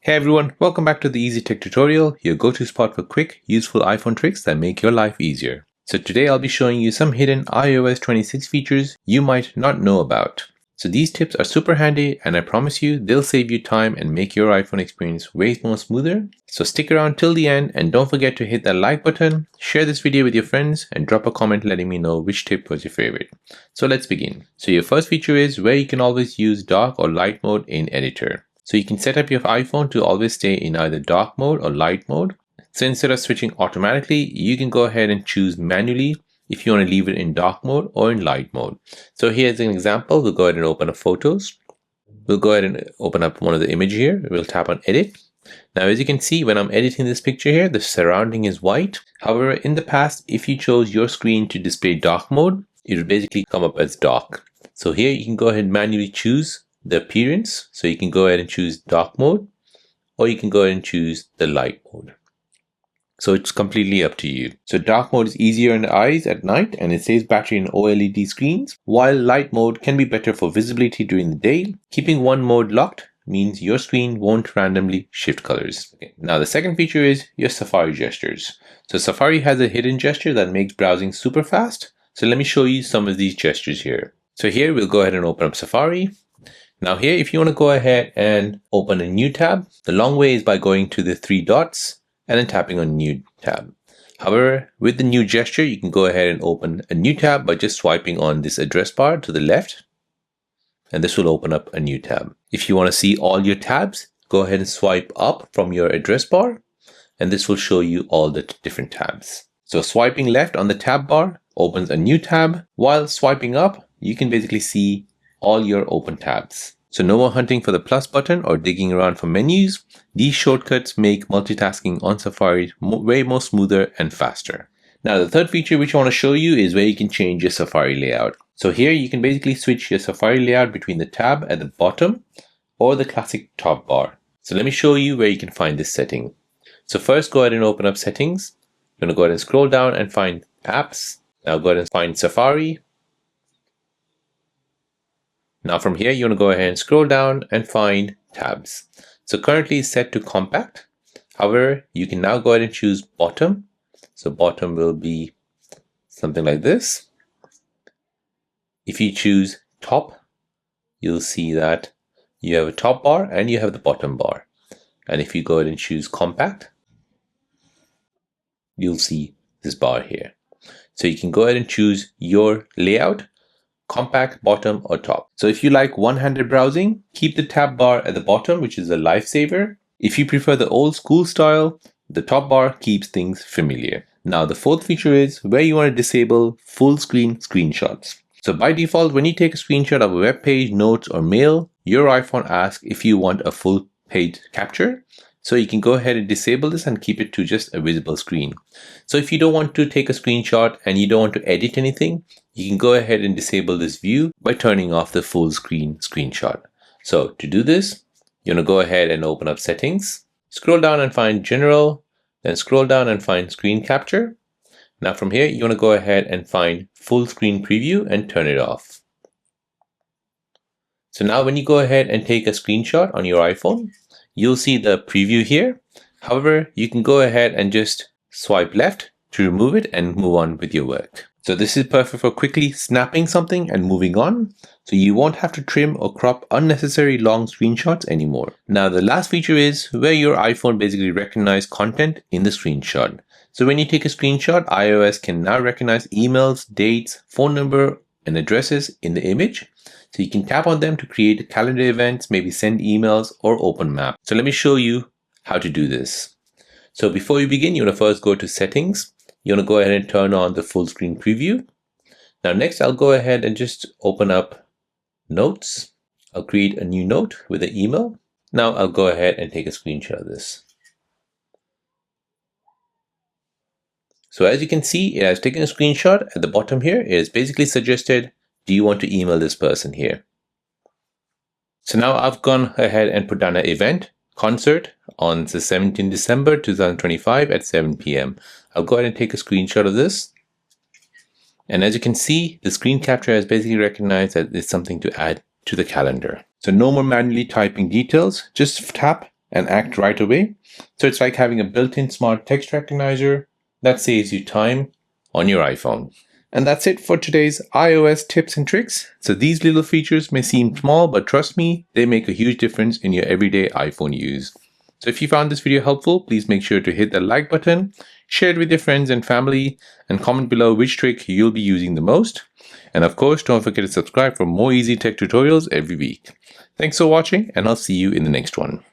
Hey everyone, welcome back to the Easy Tech Tutorial, your go-to spot for quick, useful iPhone tricks that make your life easier. So today I'll be showing you some hidden iOS 26 features you might not know about. So these tips are super handy and I promise you they'll save you time and make your iPhone experience way more smoother. So stick around till the end and don't forget to hit that like button, share this video with your friends and drop a comment letting me know which tip was your favorite. So let's begin. So your first feature is where you can always use dark or light mode in Editor. So you can set up your iPhone to always stay in either dark mode or light mode. So instead of switching automatically, you can go ahead and choose manually if you want to leave it in dark mode or in light mode. So here's an example. We'll go ahead and open up photos. We'll go ahead and open up one of the image here. We'll tap on edit. Now, as you can see, when I'm editing this picture here, the surrounding is white. However, in the past, if you chose your screen to display dark mode, it would basically come up as dark. So here you can go ahead and manually choose the appearance. So you can go ahead and choose dark mode, or you can go ahead and choose the light mode. So it's completely up to you. So dark mode is easier on the eyes at night and it saves battery in OLED screens, while light mode can be better for visibility during the day. Keeping one mode locked means your screen won't randomly shift colors. Okay. Now the second feature is your Safari gestures. So Safari has a hidden gesture that makes browsing super fast. So let me show you some of these gestures here. So here we'll go ahead and open up Safari. Now here, if you want to go ahead and open a new tab, the long way is by going to the three dots and then tapping on new tab. However, with the new gesture, you can go ahead and open a new tab by just swiping on this address bar to the left, and this will open up a new tab. If you want to see all your tabs, go ahead and swipe up from your address bar, and this will show you all the different tabs. So swiping left on the tab bar opens a new tab, while swiping up, you can basically see all your open tabs. So no more hunting for the plus button or digging around for menus. These shortcuts make multitasking on Safari way more smoother and faster. Now the third feature which I want to show you is where you can change your Safari layout. So here you can basically switch your Safari layout between the tab at the bottom or the classic top bar. So let me show you where you can find this setting. So first go ahead and open up settings. I'm going to go ahead and scroll down and find apps. Now go ahead and find Safari. Now from here, you want to go ahead and scroll down and find tabs. So currently it's set to compact. However, you can now go ahead and choose bottom. So bottom will be something like this. If you choose top, you'll see that you have a top bar and you have the bottom bar. And if you go ahead and choose compact, you'll see this bar here. So you can go ahead and choose your layout, compact, bottom, or top. So if you like one-handed browsing, keep the tab bar at the bottom, which is a lifesaver. If you prefer the old school style, the top bar keeps things familiar. Now the fourth feature is where you want to disable full screen screenshots. So by default, when you take a screenshot of a web page, notes, or mail, your iPhone asks if you want a full page capture. So you can go ahead and disable this and keep it to just a visible screen. So if you don't want to take a screenshot and you don't want to edit anything, you can go ahead and disable this view by turning off the full screen screenshot. So to do this, you're going to go ahead and open up settings, scroll down and find general, then scroll down and find screen capture. Now from here, you want to go ahead and find full screen preview and turn it off. So now when you go ahead and take a screenshot on your iPhone, you'll see the preview here. However, you can go ahead and just swipe left to remove it and move on with your work. So this is perfect for quickly snapping something and moving on. So you won't have to trim or crop unnecessary long screenshots anymore. Now the last feature is where your iPhone basically recognizes content in the screenshot. So when you take a screenshot, iOS can now recognize emails, dates, phone number, and addresses in the image. So you can tap on them to create calendar events, maybe send emails or open maps. So let me show you how to do this. So before you begin, you want to first go to settings. You want to go ahead and turn on the full screen preview. Now next, I'll go ahead and just open up notes. I'll create a new note with an email. Now I'll go ahead and take a screenshot of this. So as you can see, it has taken a screenshot at the bottom here. It is basically suggested, do you want to email this person here? So now I've gone ahead and put down an event, concert on the 17th December 2025 at 7 p.m. I'll go ahead and take a screenshot of this. And as you can see, the screen capture has basically recognized that it's something to add to the calendar. So no more manually typing details, just tap and act right away. So it's like having a built-in smart text recognizer that saves you time on your iPhone. And that's it for today's iOS tips and tricks. So these little features may seem small, but trust me, they make a huge difference in your everyday iPhone use. So if you found this video helpful, please make sure to hit the like button, share it with your friends and family, and comment below which trick you'll be using the most. And of course, don't forget to subscribe for more easy tech tutorials every week. Thanks for watching, and I'll see you in the next one.